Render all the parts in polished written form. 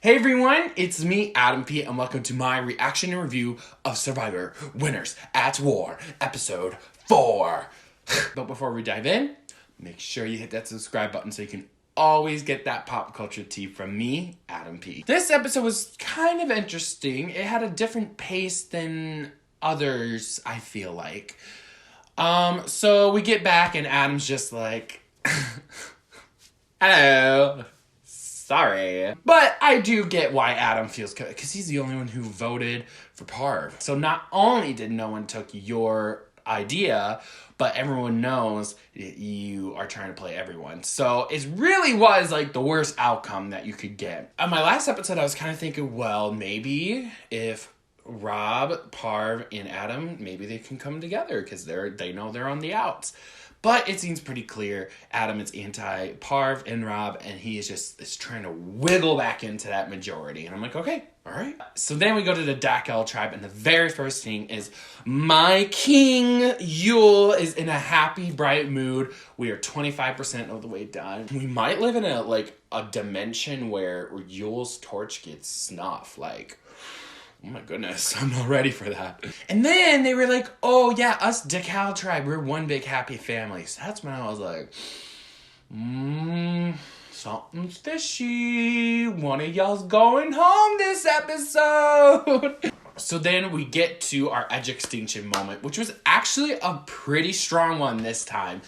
Hey everyone, it's me, Adam P, and welcome to my reaction and review of Survivor Winners at War, Episode 4. But before we dive in, make sure you hit that subscribe button so you can always get that pop culture tea from me, Adam P. This episode was kind of interesting. It had a different pace than others, I feel like. So we get back and Adam's just like, hello. Sorry. But I do get why Adam feels good, because he's the only one who voted for Parv. So not only did no one took your idea, but everyone knows that you are trying to play everyone. So it really was like the worst outcome that you could get. On my last episode, I was kind of thinking, well, maybe if Rob, Parv, and Adam, maybe they can come together because they know they're on the outs. But it seems pretty clear Adam is anti-Parv and Rob, and he is trying to wiggle back into that majority. And I'm like, okay, all right. So then we go to the Dakel tribe, and the very first thing is my king, Yule, is in a happy, bright mood. We are 25% of the way done. We might live in a dimension where Yule's torch gets snuffed, like... oh my goodness, I'm not ready for that. And then they were like, oh yeah, us Dakel tribe, we're one big happy family. So that's when I was like, something's fishy. One of y'all's going home this episode. So then we get to our edge extinction moment, which was actually a pretty strong one this time.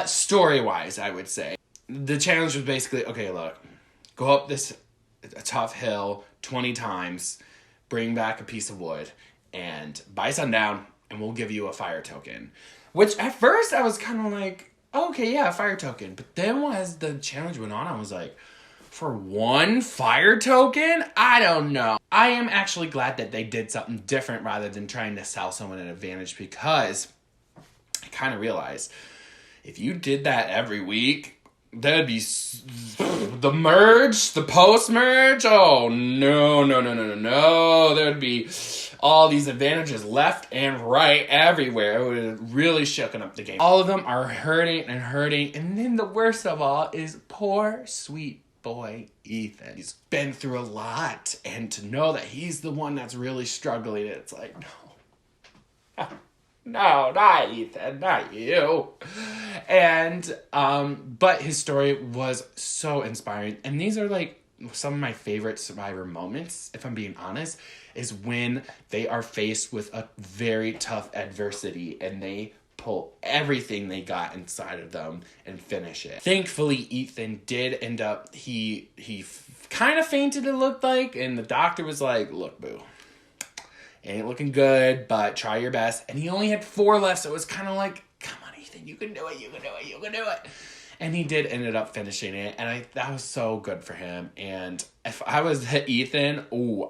Story-wise, I would say. The challenge was basically, okay, look, go up this tough hill 20 times, bring back a piece of wood, and by sundown, and we'll give you a fire token. Which at first I was kind of like, okay, yeah, a fire token. But then as the challenge went on, I was like, for one fire token? I don't know. I am actually glad that they did something different rather than trying to sell someone an advantage, because I kind of realized if you did that every week, there'd be the merge, the post-merge. Oh, no. There'd be all these advantages left and right everywhere. It would have really shooken up the game. All of them are hurting. And then the worst of all is poor, sweet boy Ethan. He's been through a lot. And to know that he's the one that's really struggling, it's like, no. No, not Ethan, not you. And, but his story was so inspiring. And these are like some of my favorite Survivor moments, if I'm being honest, is when they are faced with a very tough adversity and they pull everything they got inside of them and finish it. Thankfully, Ethan did end up, he kind of fainted, it looked like, and the doctor was like, look, boo. Ain't looking good, but try your best. And he only had 4 left, so it was kind of like, come on, Ethan, you can do it. And he did ended up finishing it, and that was so good for him. And if I was Ethan,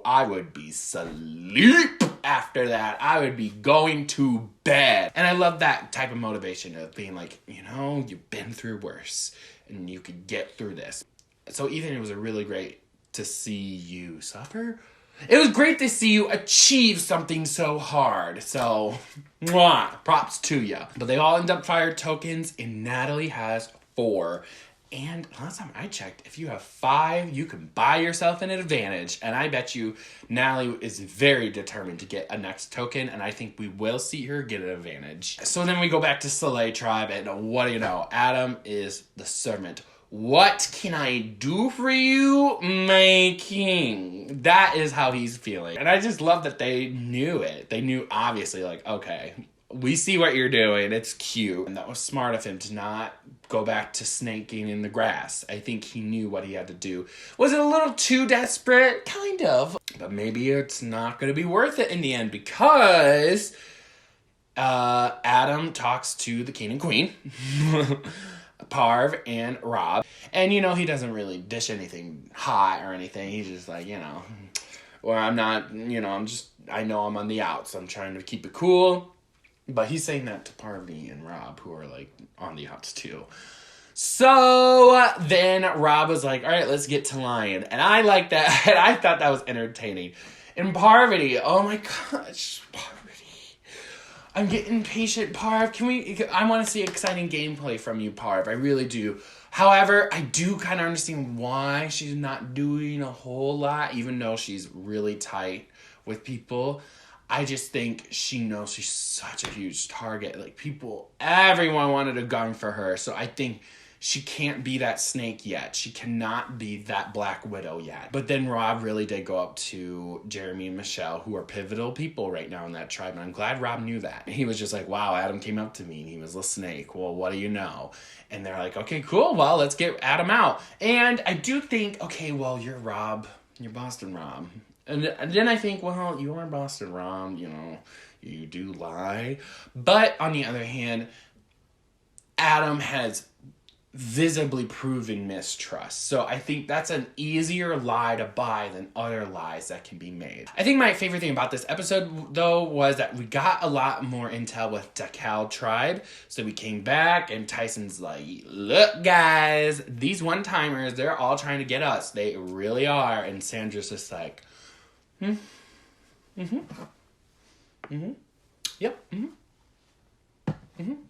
I would be asleep after that. I would be going to bed. And I love that type of motivation of being like, you've been through worse, and you could get through this. So Ethan, it was really great to see you suffer. It was great to see you achieve something so hard. So, props to you. But they all end up fire tokens, and Natalie has 4. And last time I checked, if you have 5, you can buy yourself an advantage. And I bet you Natalie is very determined to get a next token, and I think we will see her get an advantage. So then we go back to Soleil tribe, and what do you know? Adam is the servant. What can I do for you, my king? That is how he's feeling. And I just love that they knew it. They knew, obviously, like, okay, we see what you're doing. It's cute. And that was smart of him to not go back to snaking in the grass. I think he knew what he had to do. Was it a little too desperate? Kind of. But maybe it's not going to be worth it in the end, because Adam talks to the king and queen. Parv and Rob. And, he doesn't really dish anything hot or anything. He's just like, or I'm not, I know I'm on the outs. So I'm trying to keep it cool. But he's saying that to Parvy and Rob, who are, like, on the outs, too. So then Rob was like, all right, let's get to Lion. And I like that. And I thought that was entertaining. And Parvati, oh my gosh, Parvati. I'm getting impatient, Parv. I want to see exciting gameplay from you, Parv. I really do. However, I do kind of understand why she's not doing a whole lot, even though she's really tight with people. I just think she knows she's such a huge target. Like, everyone wanted a gun for her. So I think she can't be that snake yet. She cannot be that Black Widow yet. But then Rob really did go up to Jeremy and Michelle, who are pivotal people right now in that tribe. And I'm glad Rob knew that. He was just like, wow, Adam came up to me and he was a snake. Well, what do you know? And they're like, okay, cool. Well, let's get Adam out. And I do think, okay, well, you're Rob. You're Boston Rob. And then I think, well, you are Boston Rob, you know, you do lie. But on the other hand, Adam has visibly proven mistrust. So I think that's an easier lie to buy than other lies that can be made. I think my favorite thing about this episode, though, was that we got a lot more intel with Decal Tribe. So we came back and Tyson's like, look, guys, these one-timers, they're all trying to get us. They really are. And Sandra's just like, yep,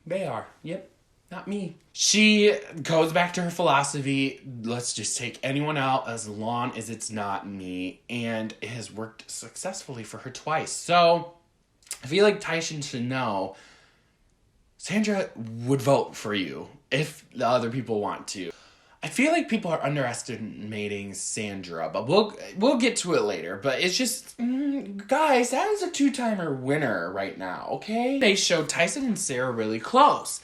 they are, yep. Not me. She goes back to her philosophy, let's just take anyone out as long as it's not me, and it has worked successfully for her twice. So, I feel like Tyson should know, Sandra would vote for you if the other people want to. I feel like people are underestimating Sandra, but we'll get to it later. But it's just, guys, that is a 2-timer winner right now, okay? They showed Tyson and Sarah really close.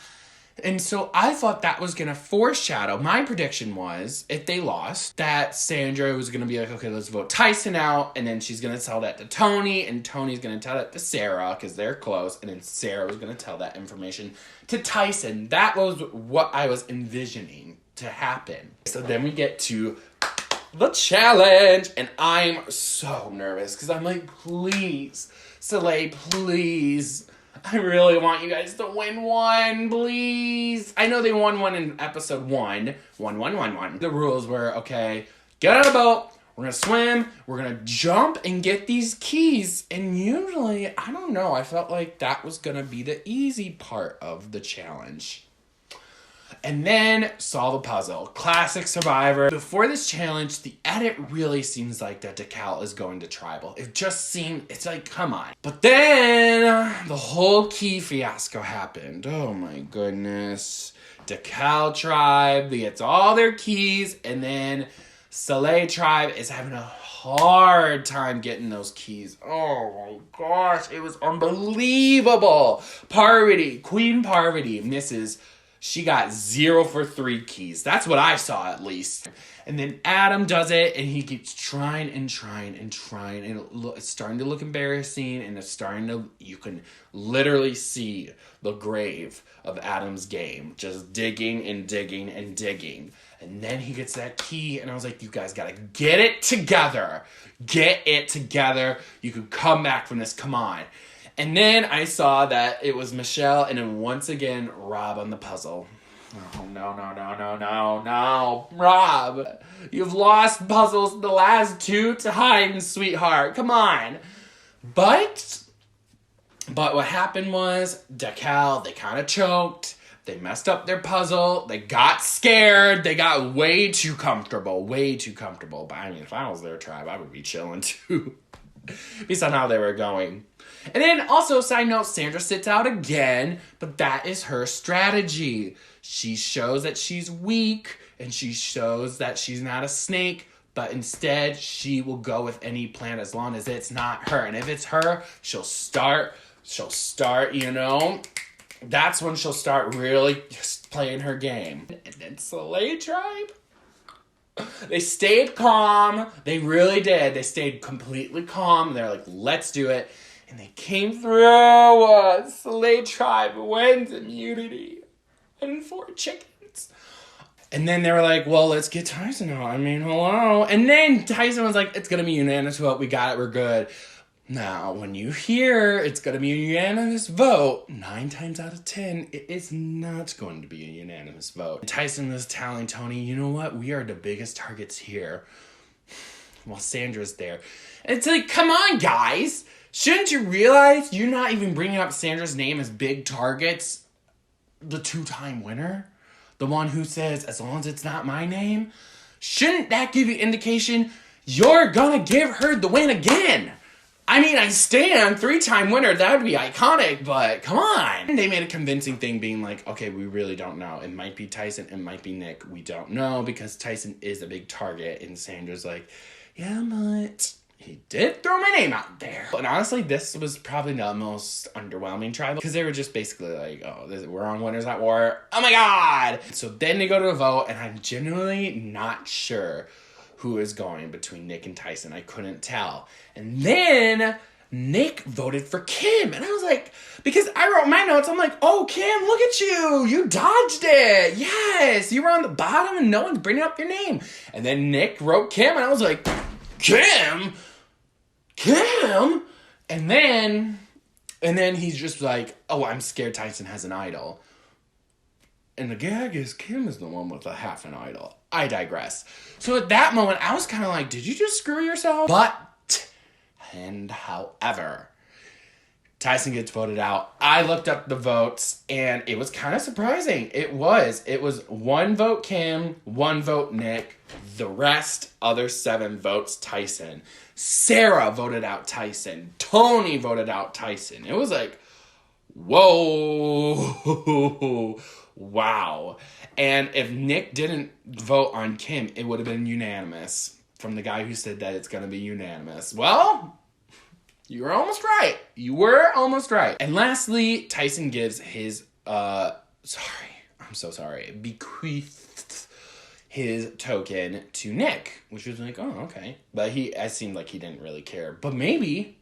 And so I thought that was going to foreshadow. My prediction was, if they lost, that Sandra was going to be like, okay, let's vote Tyson out. And then she's going to tell that to Tony. And Tony's going to tell that to Sarah because they're close. And then Sarah was going to tell that information to Tyson. That was what I was envisioning to happen. So then we get to the challenge. And I'm so nervous because I'm like, please, Soleil, please. I really want you guys to win one, please. I know they won one in episode 1. 1. The rules were, okay, get on a boat, we're gonna swim, we're gonna jump and get these keys. And usually, I don't know, I felt like that was gonna be the easy part of the challenge. And then solve a puzzle. Classic Survivor. Before this challenge, the edit really seems like that Decal is going to tribal. It just seemed, it's like, come on. But then the whole key fiasco happened. Oh my goodness. Decal Tribe gets all their keys, and then Soleil Tribe is having a hard time getting those keys. Oh my gosh, it was unbelievable. Queen Parvati misses. She got 0 for 3 keys. That's what I saw, at least. And then Adam does it, and he keeps trying. And it's starting to look embarrassing, and it's starting to, you can literally see the grave of Adam's game. Just digging. And then he gets that key, and I was like, you guys gotta get it together. Get it together. You can come back from this, come on. And then I saw that it was Michelle, and then once again, Rob on the puzzle. Oh, no. Rob, you've lost puzzles the last 2 times, sweetheart. Come on. But what happened was, Decal, they kind of choked. They messed up their puzzle. They got scared. They got way too comfortable. But I mean, if I was their tribe, I would be chilling too. Based on how they were going. And then also, side note, Sandra sits out again, but that is her strategy. She shows that she's weak, and she shows that she's not a snake, but instead, she will go with any plan as long as it's not her. And if it's her, she'll start, you know, that's when she'll start really just playing her game. And then Soleil Tribe, they stayed calm. They really did. They stayed completely calm. They're like, let's do it. And they came through. Soleil Tribe wins immunity. And 4 chickens. And then they were like, well, let's get Tyson out. I mean, hello. And then Tyson was like, it's going to be unanimous vote. We got it. We're good. Now, when you hear it's going to be a unanimous vote, 9 times out of 10, it is not going to be a unanimous vote. And Tyson was telling Tony, you know what? We are the biggest targets here. While Sandra's there. And it's like, come on, guys. Shouldn't you realize you're not even bringing up Sandra's name as big targets? The 2-time winner? the one who says, as long as it's not my name, shouldn't that give you indication you're gonna give her the win again? I mean, I stand 3-time winner. That would be iconic, but come on. And they made a convincing thing being like, okay, we really don't know. It might be Tyson. It might be Nick. We don't know because Tyson is a big target. And Sandra's like, yeah, but he did throw my name out there. And honestly, this was probably the most underwhelming tribal because they were just basically like, oh, we're on Winners at War. Oh my God. So then they go to a vote and I'm genuinely not sure who is going between Nick and Tyson. I couldn't tell. And then Nick voted for Kim. And I was like, because I wrote my notes, I'm like, oh, Kim, look at you. You dodged it. Yes, you were on the bottom and no one's bringing up your name. And then Nick wrote Kim and I was like, Kim? And then he's just like, oh, I'm scared Tyson has an idol. And the gag is Kim is the one with a half an idol. I digress. So at that moment, I was kind of like, did you just screw yourself? However, Tyson gets voted out. I looked up the votes, and it was kind of surprising. It was 1 vote Kim, 1 vote Nick. The rest, other 7 votes Tyson. Sarah voted out Tyson. Tony voted out Tyson. It was like, whoa. Wow. And if Nick didn't vote on Kim, it would have been unanimous from the guy who said that it's going to be unanimous. Well, you were almost right. And lastly, Tyson gives his, bequeathed his token to Nick, which was like, oh, okay. But it seemed like he didn't really care. But maybe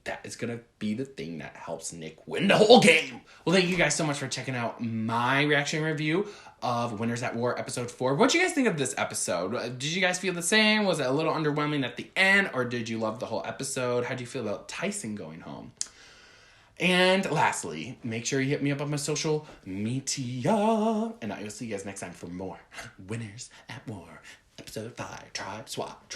that is going to be the thing that helps Nick win the whole game. Well, thank you guys so much for checking out my reaction review of Winners at War episode 4. What'd you guys think of this episode? Did you guys feel the same? Was it a little underwhelming at the end, or did you love the whole episode? How'd you feel about Tyson going home? And lastly, make sure you hit me up on my social media. And I will see you guys next time for more Winners at War episode 5. Tribe swap.